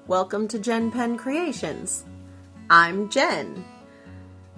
Welcome to JenPenCreations. I'm Jen.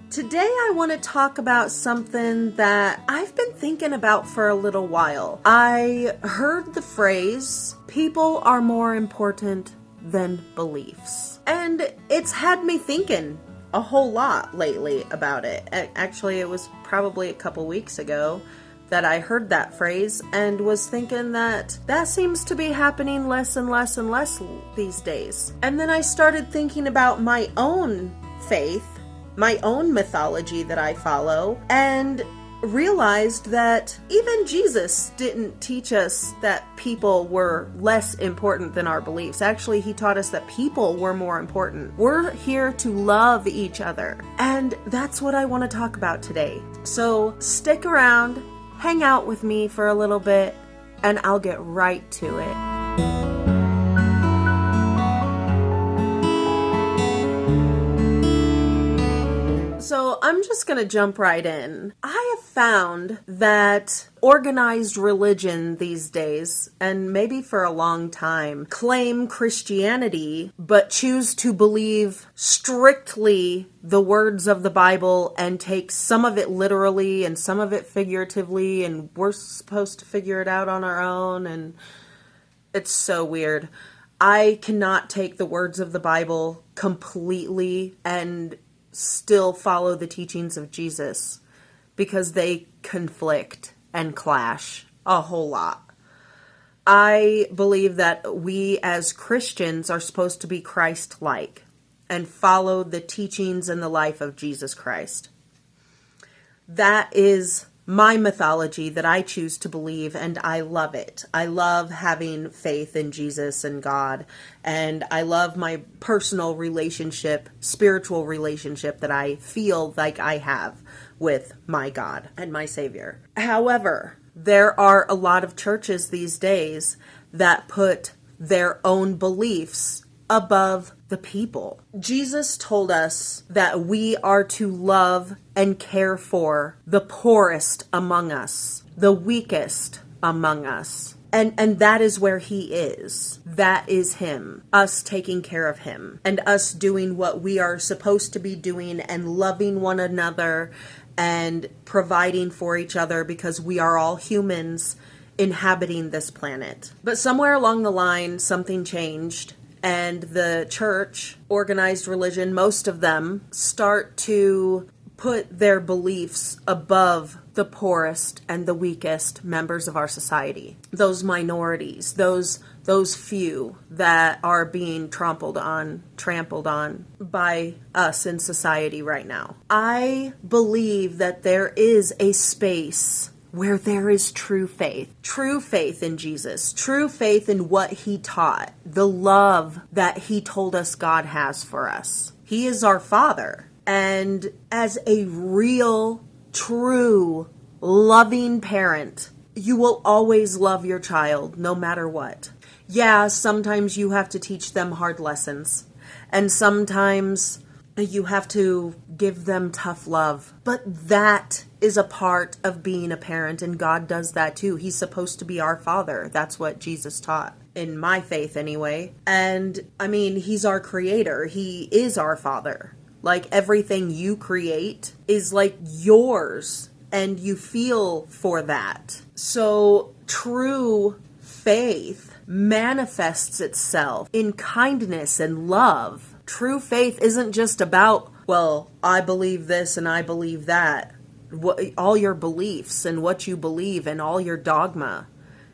Today I want to talk about something that I've been thinking about for a little while. I heard the phrase, people are more important than beliefs. And it's had me thinking a whole lot lately about it. Actually, it was probably a couple weeks ago that I heard that phrase and was thinking that seems to be happening less and less and less these days. And then I started thinking about my own faith, my own mythology that I follow, and realized that even Jesus didn't teach us that people were less important than our beliefs. Actually, he taught us that people were more important. We're here to love each other. And that's what I want to talk about today. So stick around. Hang out with me for a little bit, and I'll get right to it. So I'm just going to jump right in. I have found that organized religion these days, and maybe for a long time, claim Christianity, but choose to believe strictly the words of the Bible and take some of it literally and some of it figuratively, and we're supposed to figure it out on our own, and it's so weird. I cannot take the words of the Bible completely and still follow the teachings of Jesus because they conflict and clash a whole lot. I believe that we as Christians are supposed to be Christ-like and follow the teachings and the life of Jesus Christ. That is my mythology that I choose to believe, and I love it. I love having faith in Jesus and God, and I love my personal relationship, spiritual relationship that I feel like I have with my God and my Savior. However, there are a lot of churches these days that put their own beliefs above the people. Jesus told us that we are to love and care for the poorest among us, the weakest among us. And that is where he is. That is him. Us taking care of him. And us doing what we are supposed to be doing and loving one another and providing for each other because we are all humans inhabiting this planet. But somewhere along the line, something changed. And the church, organized religion, most of them start to put their beliefs above the poorest and the weakest members of our society. Those minorities, those few that are being trampled on by us in society right now. I believe that there is a space where there is true faith in Jesus, true faith in what he taught, the love that he told us God has for us. He is our Father. And as a real, true, loving parent, you will always love your child no matter what. Yeah, sometimes you have to teach them hard lessons. And sometimes you have to give them tough love. But that is a part of being a parent, and God does that too. He's supposed to be our Father. That's what Jesus taught, in my faith anyway. And I mean, he's our creator. He is our Father. Like, everything you create is like yours, and you feel for that. So true faith manifests itself in kindness and love. True faith isn't just about, well, I believe this and I believe that. All your beliefs and what you believe and all your dogma.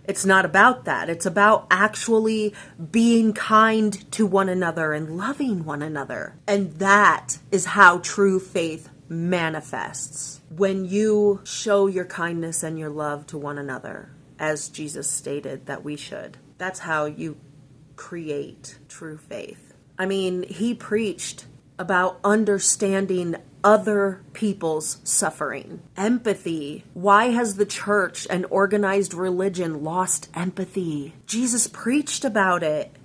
It's not about that. It's about actually being kind to one another and loving one another. And that is how true faith manifests. When you show your kindness and your love to one another, as Jesus stated that we should. That's how you create true faith. I mean, he preached about understanding other people's suffering. Empathy. Why has the church and organized religion lost empathy? Jesus preached about it.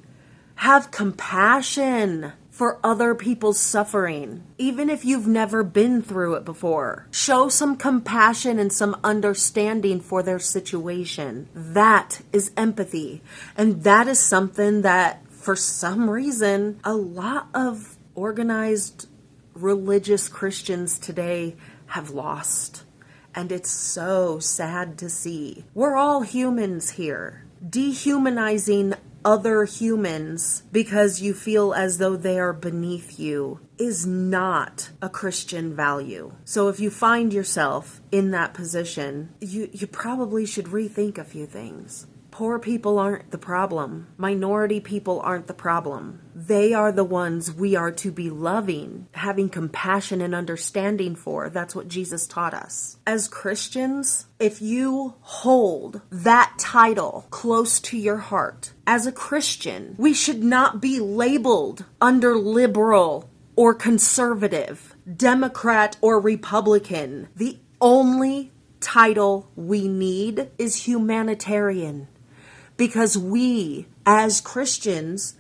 Have compassion for other people's suffering, even if you've never been through it before. Show some compassion and some understanding for their situation. That is empathy. And that is something that for some reason, a lot of organized religious Christians today have lost. And it's so sad to see. We're all humans here. Dehumanizing other humans because you feel as though they are beneath you is not a Christian value. So if you find yourself in that position, you probably should rethink a few things. Poor people aren't the problem. Minority people aren't the problem. They are the ones we are to be loving, having compassion and understanding for. That's what Jesus taught us. As Christians, if you hold that title close to your heart, as a Christian, we should not be labeled under liberal or conservative, Democrat or Republican. The only title we need is humanitarian. Because we, as Christians,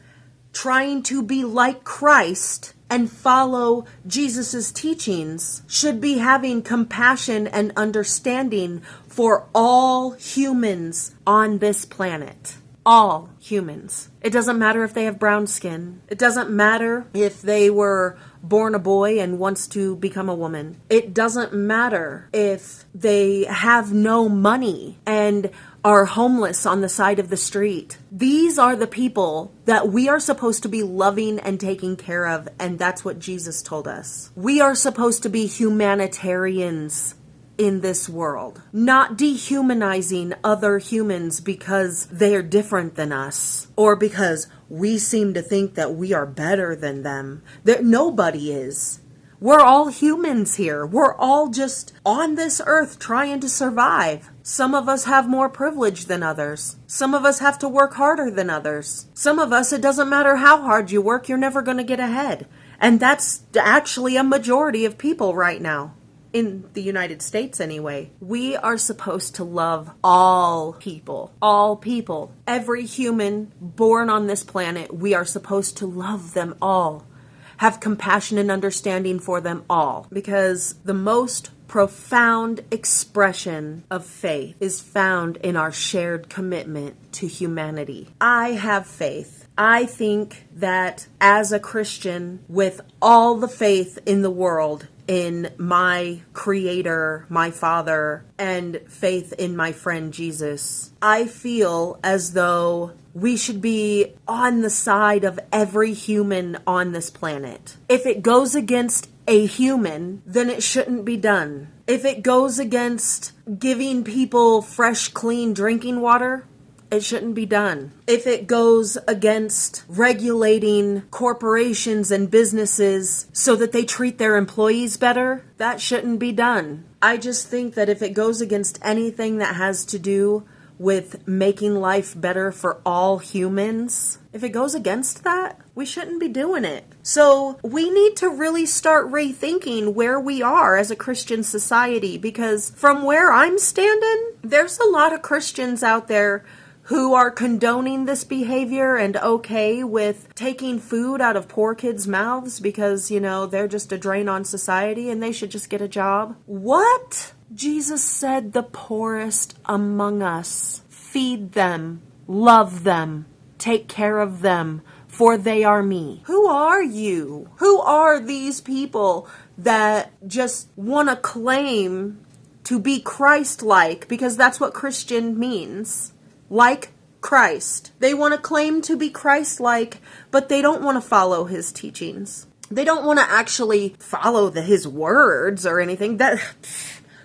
trying to be like Christ and follow Jesus' teachings, should be having compassion and understanding for all humans on this planet. All humans. It doesn't matter if they have brown skin. It doesn't matter if they were born a boy and wants to become a woman. It doesn't matter if they have no money and are homeless on the side of the street. These are the people that we are supposed to be loving and taking care of, and that's what Jesus told us. We are supposed to be humanitarians in this world, not dehumanizing other humans because they are different than us or because we seem to think that we are better than them. Nobody is. We're all humans here. We're all just on this earth trying to survive. Some of us have more privilege than others. Some of us have to work harder than others. Some of us, it doesn't matter how hard you work, you're never going to get ahead. And that's actually a majority of people right now. In the United States anyway. We are supposed to love all people. All people. Every human born on this planet, we are supposed to love them all. Have compassion and understanding for them all. Because the most profound expression of faith is found in our shared commitment to humanity. I have faith. I think that as a Christian, with all the faith in the world, in my Creator, my Father, and faith in my friend Jesus, I feel as though we should be on the side of every human on this planet. If it goes against a human, then it shouldn't be done. If it goes against giving people fresh, clean drinking water, it shouldn't be done. If it goes against regulating corporations and businesses so that they treat their employees better, that shouldn't be done. I just think that if it goes against anything that has to do with making life better for all humans, if it goes against that, we shouldn't be doing it. So we need to really start rethinking where we are as a Christian society, because from where I'm standing, there's a lot of Christians out there who are condoning this behavior and okay with taking food out of poor kids' mouths because, they're just a drain on society and they should just get a job. What? Jesus said the poorest among us. Feed them, love them, take care of them, for they are me. Who are you? Who are these people that just want to claim to be Christ-like, because that's what Christian means? Like Christ. They want to claim to be Christ-like, but they don't want to follow his teachings. They don't want to actually follow his words or anything.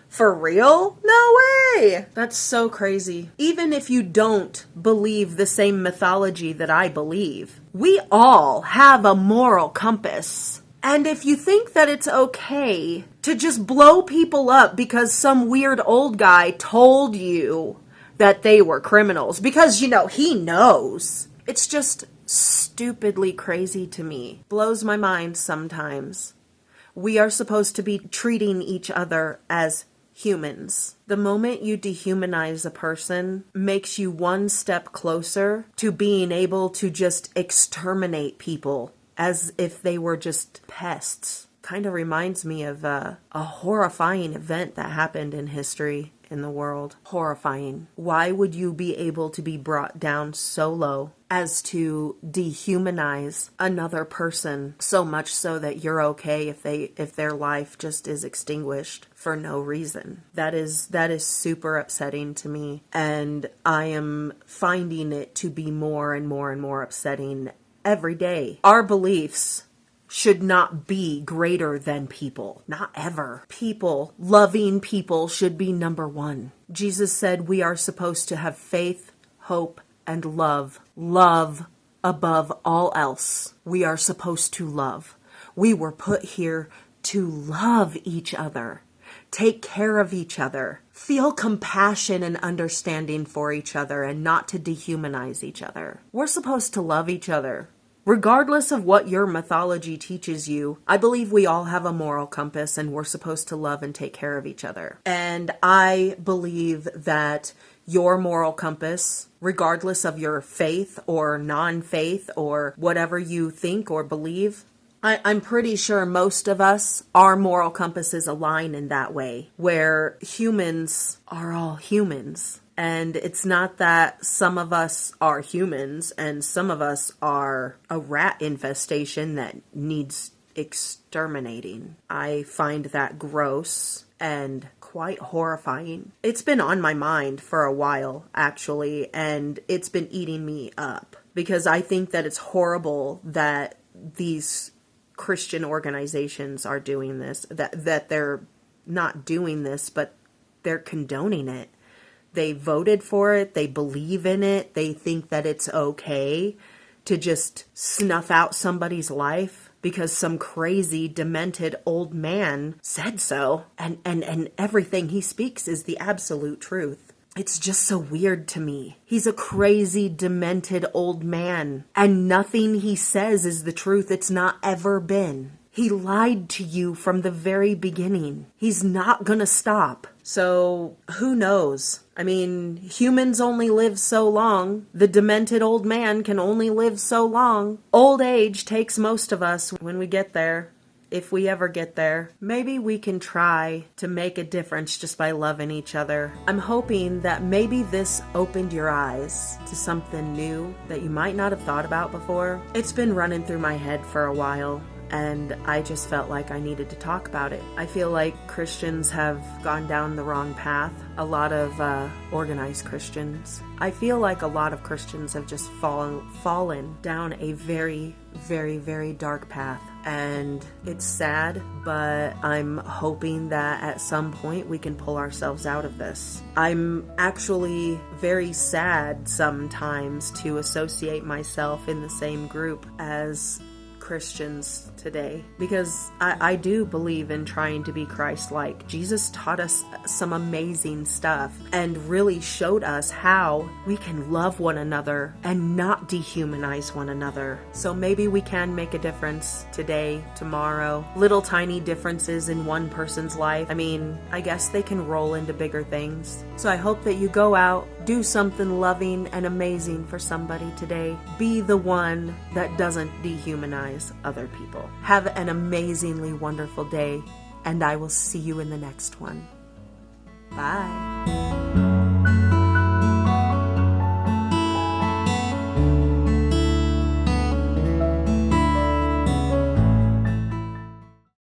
For real? No way! That's so crazy. Even if you don't believe the same mythology that I believe, we all have a moral compass. And if you think that it's okay to just blow people up because some weird old guy told you that they were criminals, because, he knows. It's just stupidly crazy to me. Blows my mind sometimes. We are supposed to be treating each other as humans. The moment you dehumanize a person makes you one step closer to being able to just exterminate people as if they were just pests. Kind of reminds me of a horrifying event that happened in history. in the world. Horrifying. Why would you be able to be brought down so low as to dehumanize another person so much so that you're okay if their life just is extinguished for no reason? That is super upsetting to me, and I am finding it to be more and more and more upsetting every day. Our beliefs should not be greater than people. Not ever. People, loving people, should be number one. Jesus said we are supposed to have faith, hope, and love. Love above all else. We are supposed to love. We were put here to love each other. Take care of each other. Feel compassion and understanding for each other, and not to dehumanize each other. We're supposed to love each other. Regardless of what your mythology teaches you, I believe we all have a moral compass, and we're supposed to love and take care of each other. And I believe that your moral compass, regardless of your faith or non-faith or whatever you think or believe, I'm pretty sure most of us, our moral compasses align in that way, where humans are all humans. And it's not that some of us are humans and some of us are a rat infestation that needs exterminating. I find that gross and quite horrifying. It's been on my mind for a while, actually, and it's been eating me up because I think that it's horrible that these Christian organizations are doing this, that they're not doing this, but they're condoning it. They voted for it. They believe in it. They think that it's okay to just snuff out somebody's life because some crazy, demented old man said so. And everything he speaks is the absolute truth. It's just so weird to me. He's a crazy, demented old man, and nothing he says is the truth. It's not ever been. He lied to you from the very beginning. He's not gonna stop. So, who knows? I mean, humans only live so long. The demented old man can only live so long. Old age takes most of us when we get there. If we ever get there, maybe we can try to make a difference just by loving each other. I'm hoping that maybe this opened your eyes to something new that you might not have thought about before. It's been running through my head for a while, and I just felt like I needed to talk about it. I feel like Christians have gone down the wrong path. A lot of organized Christians. I feel like a lot of Christians have just fallen down a very, very, very dark path. And it's sad, but I'm hoping that at some point we can pull ourselves out of this. I'm actually very sad sometimes to associate myself in the same group as Christians today, because I do believe in trying to be Christ-like. Jesus taught us some amazing stuff and really showed us how we can love one another and not dehumanize one another. So maybe we can make a difference today, tomorrow. Little tiny differences in one person's life. I mean, I guess they can roll into bigger things. So I hope that you go out, do something loving and amazing for somebody today. Be the one that doesn't dehumanize other people. Have an amazingly wonderful day, and I will see you in the next one. Bye.